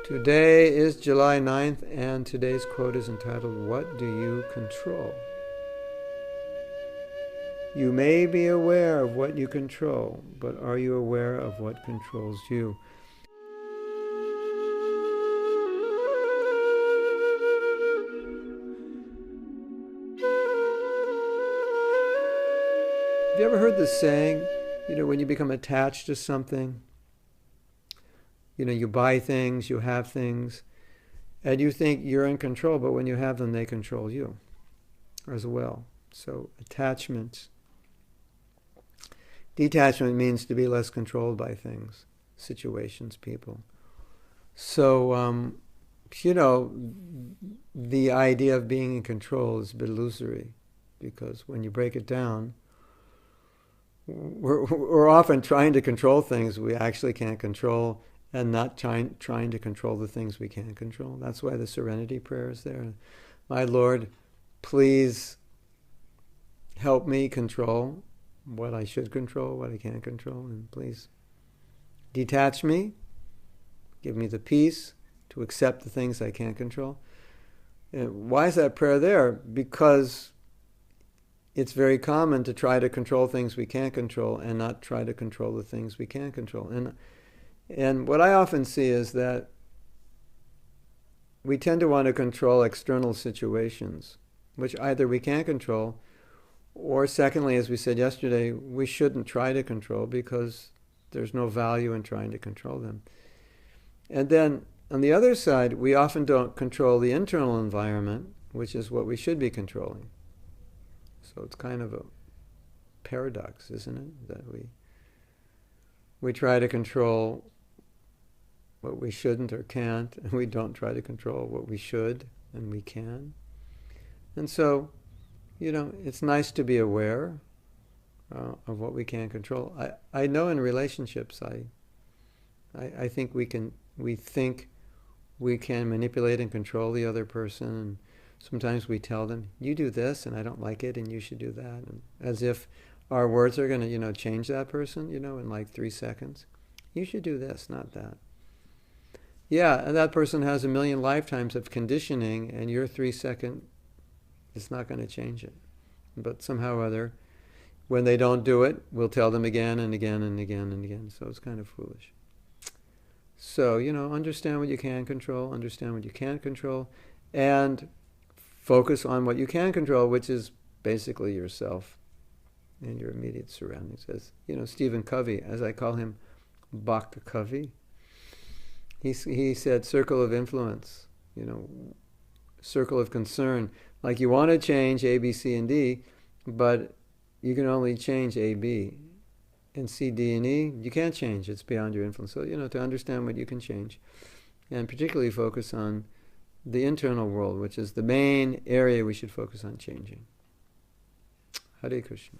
Today is July 9th, and today's quote is entitled, "What do you control?" You may be aware of what you control, but are you aware of what controls you? Have you ever heard the saying, when you become attached to something, you buy things, you have things, and you think you're in control, but when you have them, they control you as well. So attachment. Detachment means to be less controlled by things, situations, people. So, the idea of being in control is a bit illusory, because when you break it down, we're often trying to control things we actually can't control, and not trying to control the things we can't control. That's why the Serenity Prayer is there. My Lord, please help me control what I should control, what I can't control, and please detach me, give me the peace to accept the things I can't control. And why is that prayer there? Because it's very common to try to control things we can't control and not try to control the things we can control. And what I often see is that we tend to want to control external situations, which either we can't control, or secondly, as we said yesterday, we shouldn't try to control because there's no value in trying to control them. And then on the other side, we often don't control the internal environment, which is what we should be controlling. So it's kind of a paradox, isn't it? That we try to control what we shouldn't or can't, and we don't try to control what we should and we can. And so, it's nice to be aware of what we can't control. I know in relationships, I think we think we can manipulate and control the other person, and sometimes we tell them, you do this and I don't like it and you should do that, and as if our words are going to change that person in like 3 seconds. You should do this, not that. Yeah, and that person has 1,000,000 lifetimes of conditioning, and your 3-second, it's not going to change it. But somehow or other, when they don't do it, we'll tell them again and again and again and again. So it's kind of foolish. So, understand what you can control, understand what you can't control, and focus on what you can control, which is basically yourself and your immediate surroundings. As Stephen Covey, as I call him, Bhakta Covey, he said circle of influence, circle of concern. Like you want to change A, B, C, and D, but you can only change A, B. And C, D, and E, you can't change. It's beyond your influence. So, to understand what you can change, and particularly focus on the internal world, which is the main area we should focus on changing. Hare Krishna.